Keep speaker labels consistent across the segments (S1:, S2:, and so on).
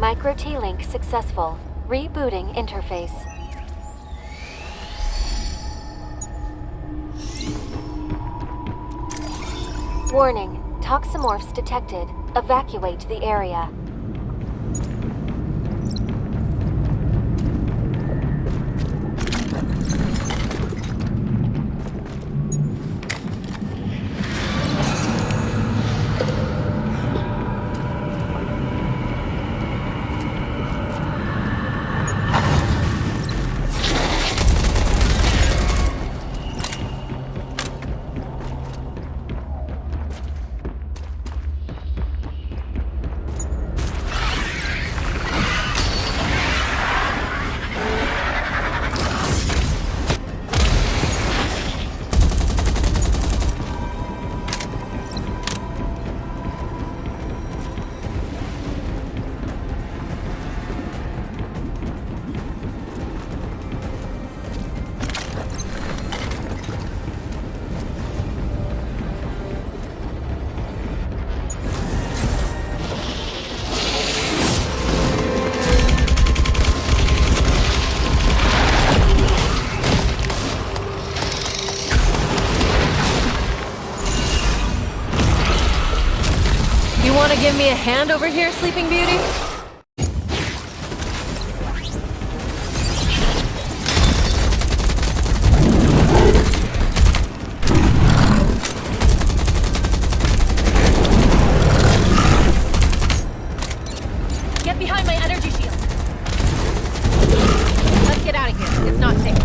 S1: Micro T-Link successful. Rebooting interface. Warning. Toxomorphs detected. Evacuate the area.
S2: Want to give me a hand over here, Sleeping Beauty? Get behind my energy shield. Let's get out of here. It's not safe.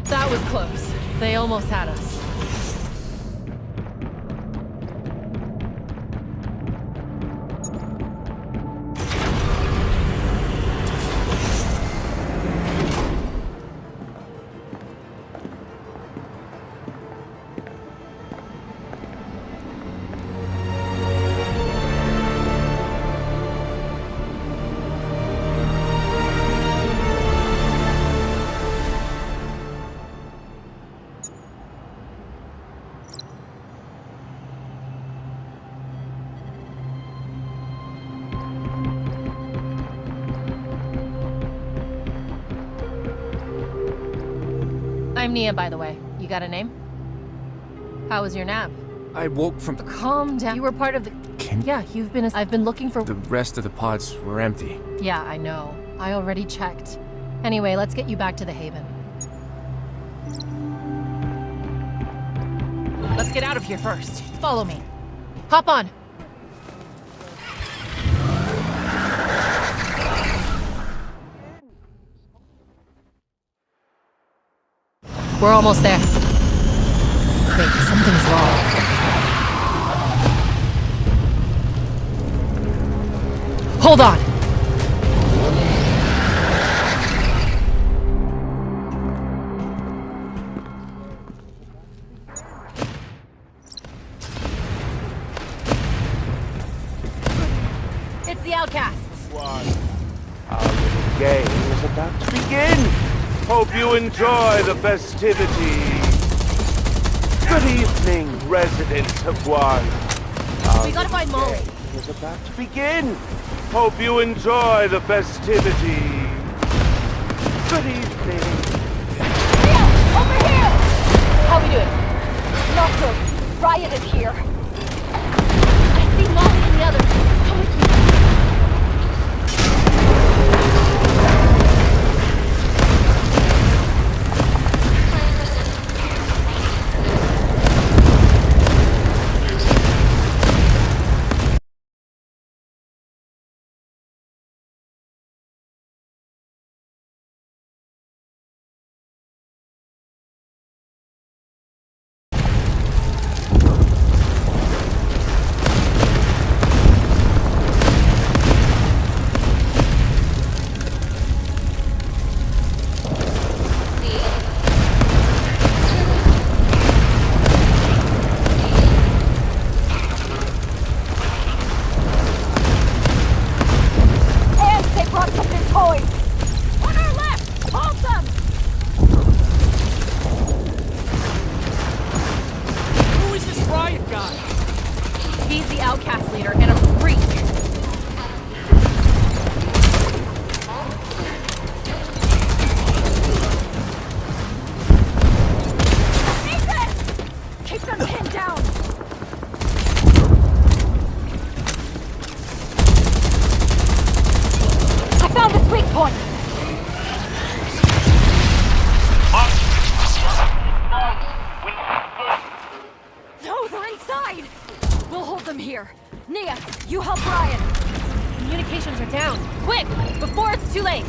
S2: That was close. They almost had us. I'm Nia, by the way. You got a name? How was your nap?
S3: I woke from...
S2: Calm down. You were part of the... Yeah, you've been... I've been looking for...
S3: The rest of the pods were empty.
S2: Yeah, I know. I already checked. Anyway, let's get you back to the Haven. Let's get out of here first. Follow me. Hop on. We're almost there. Wait, something's wrong. Hold on! It's the outcasts.
S4: Our little game is about to begin. Hope you enjoy the festivities. Good evening, residents of Guan.
S2: We gotta find Molly.
S4: Is about to begin. Hope you enjoy the festivities. Good evening.
S1: Over here!
S2: How we doing?
S1: Not good. Riot is here. I see Molly and the others. Come with me.
S2: too late.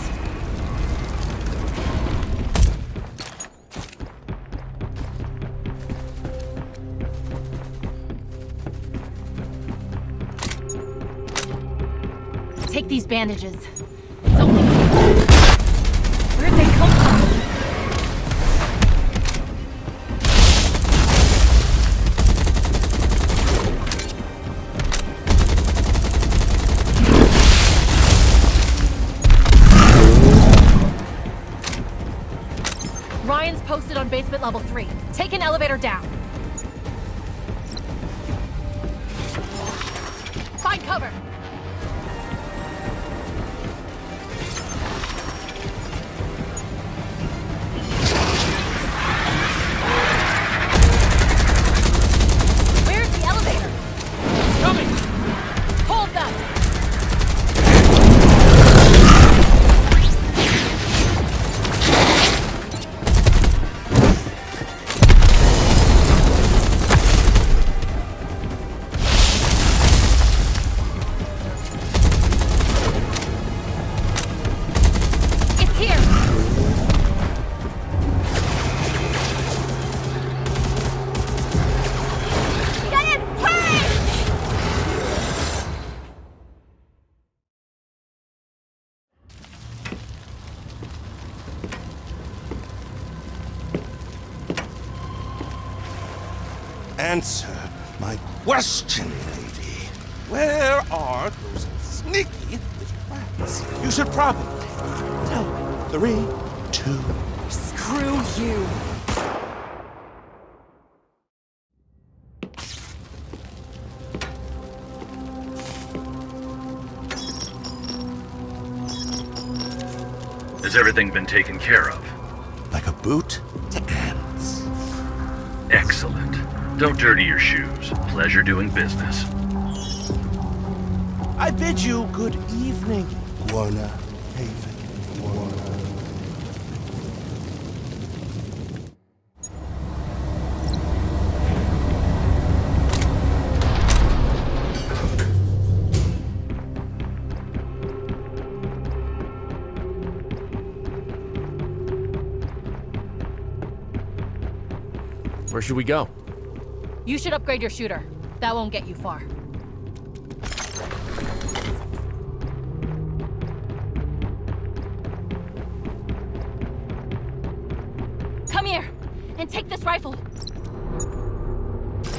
S2: Take these bandages. It's only... Where'd they come from? Ryan's posted on basement level 3. Take an elevator down. Find cover. Where's the elevator?
S3: It's coming!
S2: Hold them! It's here!
S1: Get in! Hurry!
S5: Answer my question, lady. Where are those sneaky little rats? You should probably tell me. 3, 2...
S6: Screw you!
S7: Has everything been taken care of?
S5: like a boot to ants.
S7: Excellent. Don't dirty your shoes. Pleasure doing business.
S5: I bid you good evening, Guarna Haven. Guarna.
S3: Where should we go?
S2: You should upgrade your shooter. That won't get you far. Come here, and take this rifle.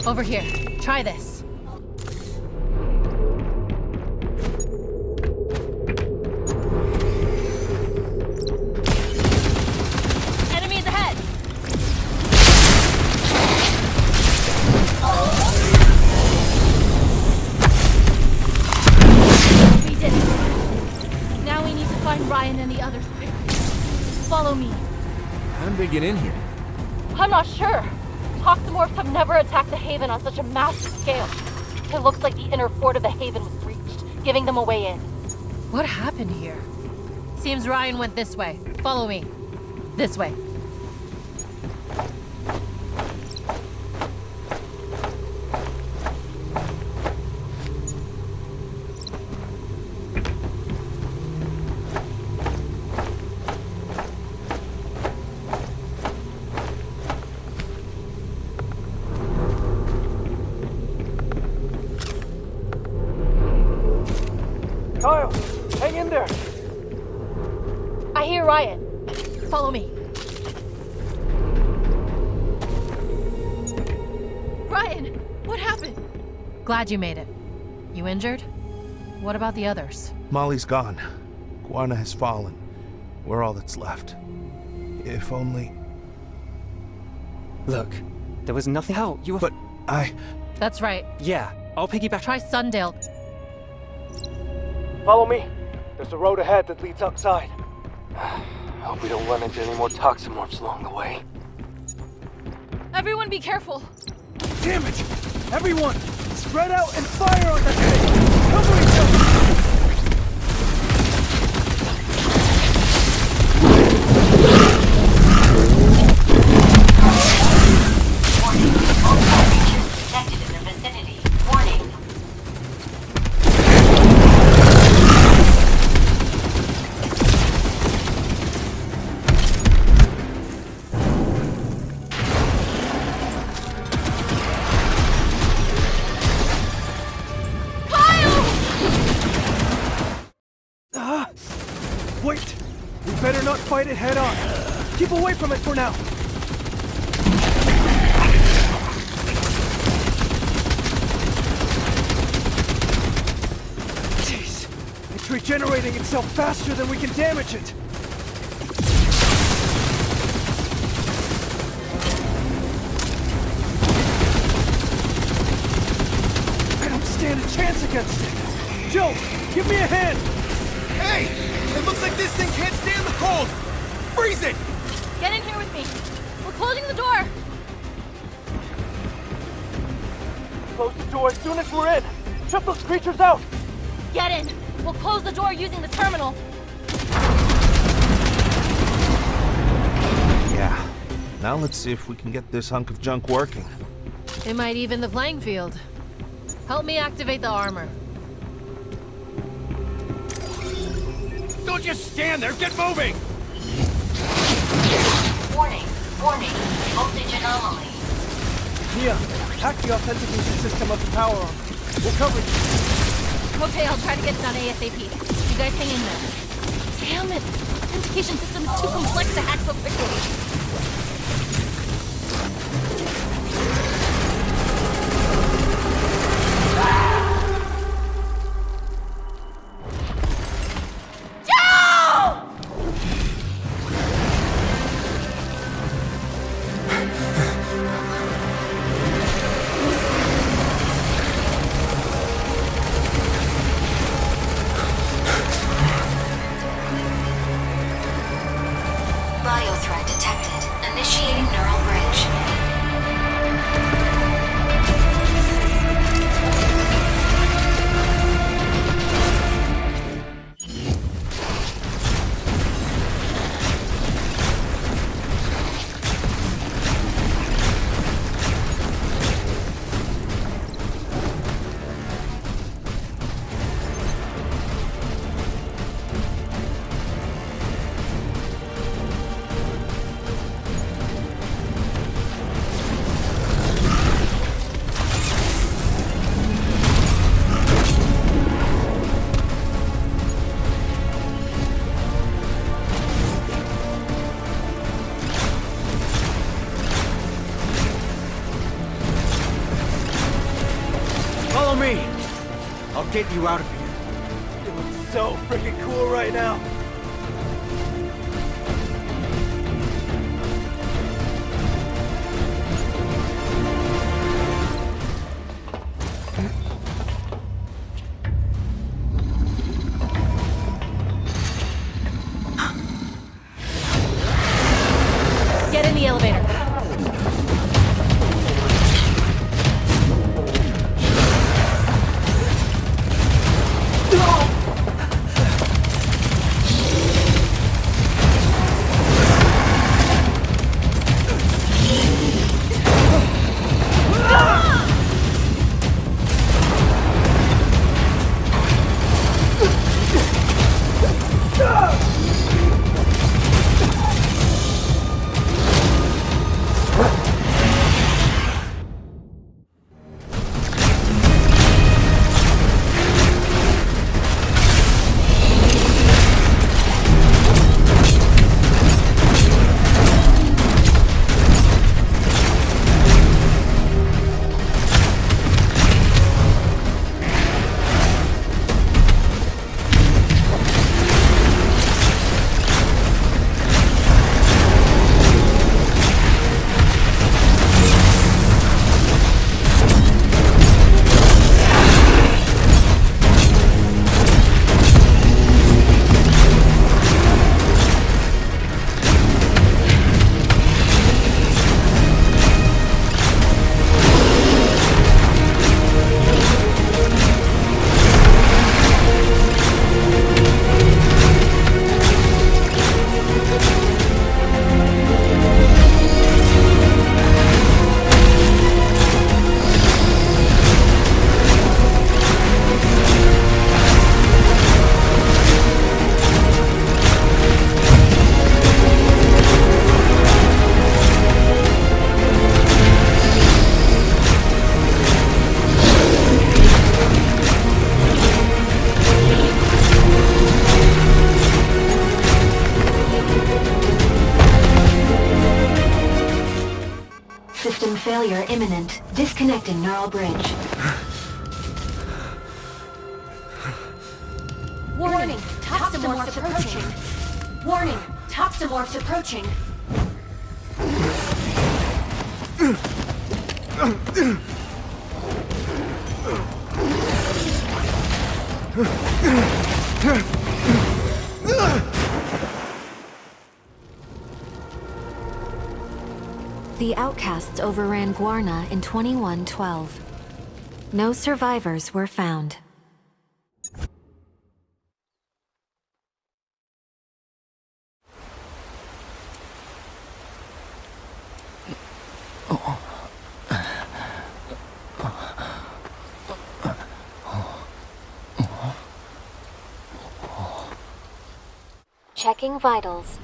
S2: Over here. Try this. Enemies ahead! We did it. Now we need to find Ryan and the others. Follow me.
S3: How did they get in here?
S1: I'm not sure. Toximorphs have never attacked the Haven on such a massive scale. It looks like the inner fort of the Haven was breached, giving them a way in.
S2: What happened here? Seems Ryan went this way. Follow me. This way.
S4: Kyle, hang in there.
S1: I hear Ryan.
S2: Follow me. Ryan, what happened? Glad you made it. You injured? What about the others?
S5: Molly's gone. Guarna has fallen. We're all that's left. If only...
S6: Look, there was nothing. How? You were.
S5: But
S2: That's right.
S6: Yeah, I'll piggyback.
S2: Try Sundale.
S8: Follow me. There's a road ahead that leads outside. Hope we don't run into any more toximorphs along the way.
S2: Everyone be careful.
S8: Damn it! Everyone, spread out and fire on that thing! Cover each other!
S9: Warning, all creatures detected in the vicinity. Warning.
S8: We better not fight it head on. Keep away from it for now. Jeez. It's regenerating itself faster than we can damage it. I don't stand a chance against it. Joe, give me a hand.
S5: Hey! It looks like this thing can't stand the cold! Freeze it!
S1: Get in here with me. We're closing the door.
S8: Close the door as soon as we're in. Shut those creatures out.
S1: Get in. We'll close the door using the terminal.
S4: Yeah. Now let's see if we can get this hunk of junk working.
S2: It might even the playing field. Help me activate the armor.
S5: Don't just stand there! Get moving!
S9: Warning. Warning. Voltage anomaly.
S8: Mia, hack the authentication system of the power arm. We'll cover you.
S1: Okay, I'll try to get it done ASAP. You guys hang in there. Damn it! The authentication system is too complex to hack so quickly.
S9: Biothreat detected. Initiating neural bridge.
S8: Follow me. I'll get you out of here. You look so freaking cool right now.
S1: Get in the elevator.
S9: failure imminent. Disconnecting neural bridge.
S1: Warning, toximorphs approaching. Warning, toximorphs approaching.
S9: The outcasts overran Guarna in 2112. No survivors were found. Checking vitals.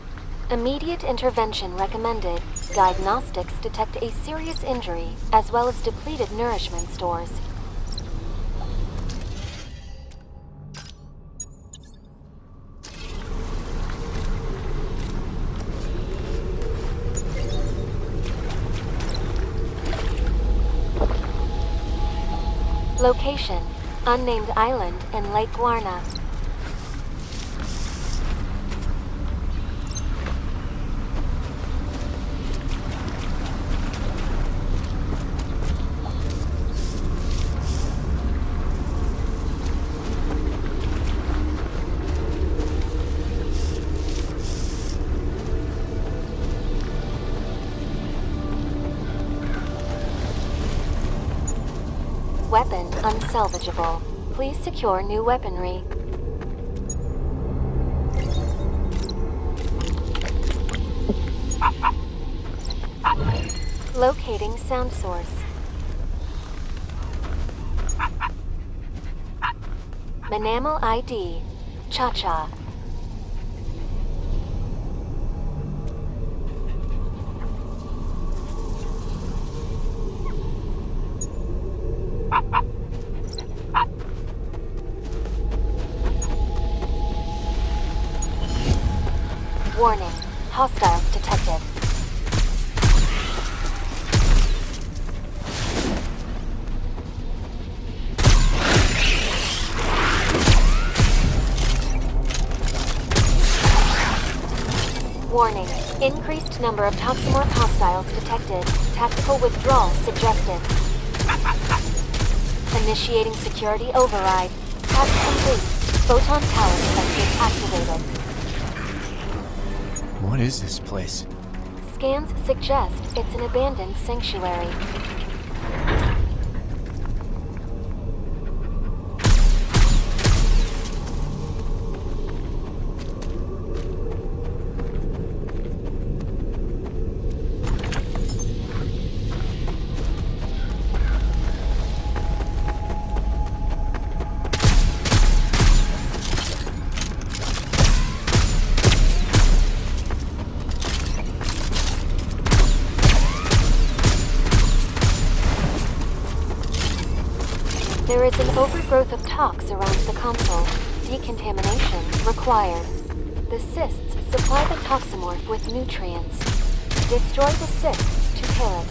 S9: Immediate intervention recommended. Diagnostics detect a serious injury, as well as depleted nourishment stores. Location: unnamed island in Lake Guarna. Weapon unsalvageable. Please secure new weaponry. Locating sound source. Manamal ID. Cha-Cha. Warning. Hostiles detected. Warning. Increased number of toximorph hostiles detected. Tactical withdrawal suggested. Initiating security override. Task complete. Photon tower defenses activated.
S3: What is this place?
S9: Scans suggest it's an abandoned sanctuary. There is an overgrowth of tox around the console. Decontamination required. The cysts supply the toximorph with nutrients. Destroy the cysts to kill it.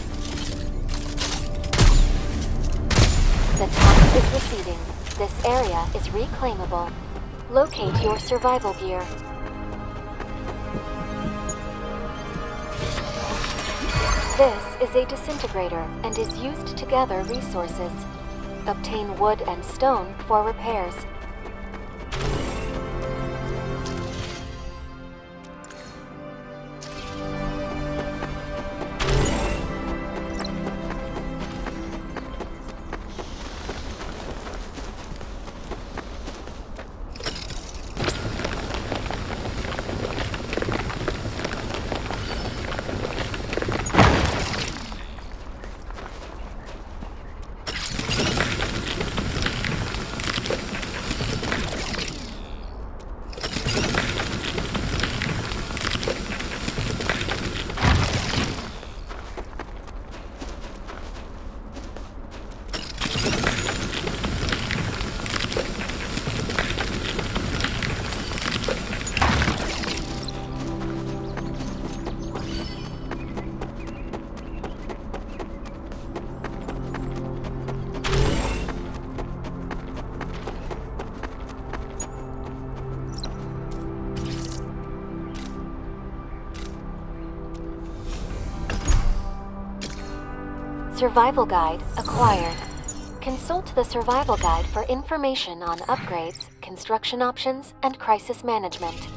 S9: The tox is receding. This area is reclaimable. Locate your survival gear. This is a disintegrator and is used to gather resources. Obtain wood and stone for repairs. Survival Guide acquired. Consult the Survival Guide for information on upgrades, construction options, and crisis management.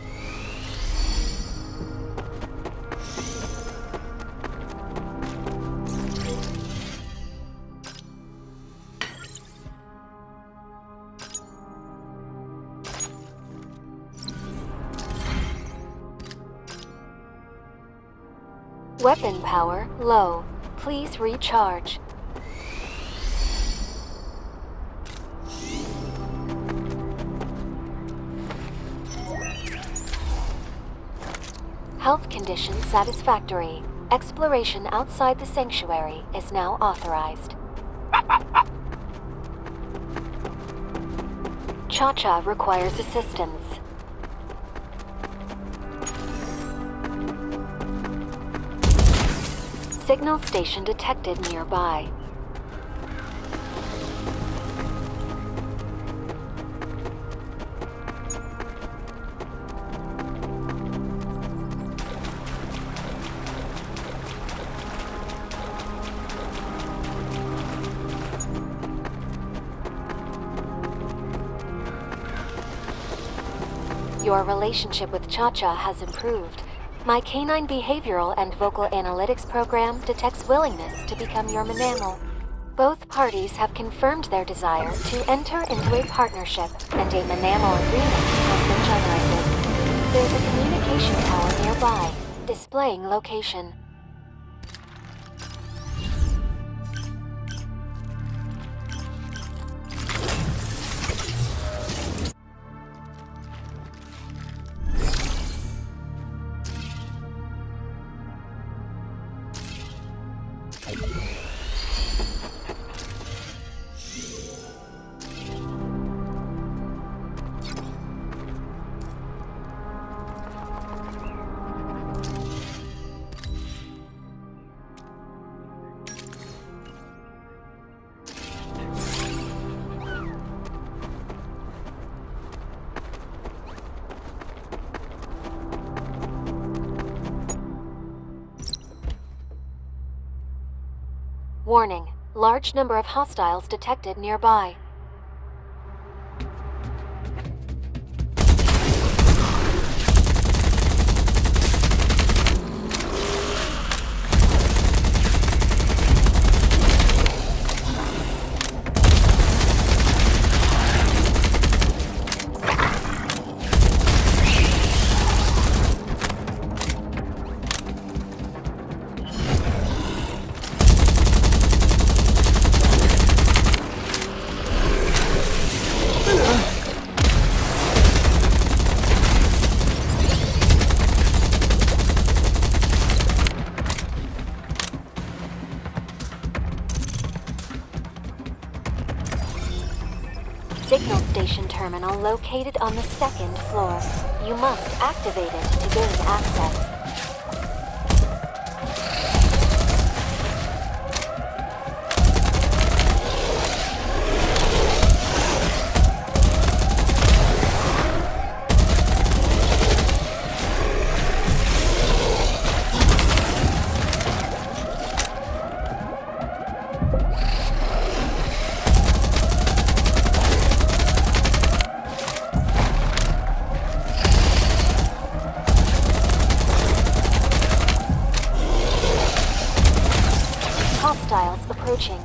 S9: Weapon power low. Please recharge. Health condition satisfactory. Exploration outside the sanctuary is now authorized. Cha-Cha requires assistance. Signal station detected nearby. Your relationship with Cha-Cha has improved. My canine behavioral and vocal analytics program detects willingness to become your manamel. Both parties have confirmed their desire to enter into a partnership, and a manamel agreement has been generated. There's a communication tower nearby, displaying location. Warning. Large number of hostiles detected nearby. Signal station terminal located on the 2nd floor. You must activate it to gain access. Hostiles approaching.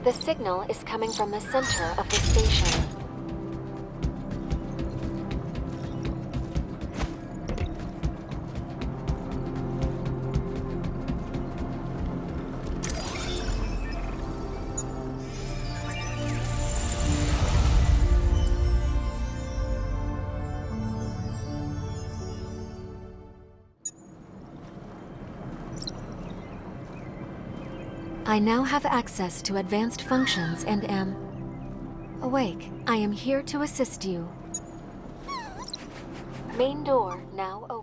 S9: The signal is coming from the center of the station. I now have access to advanced functions and am awake. I am here to assist you. Main door now open.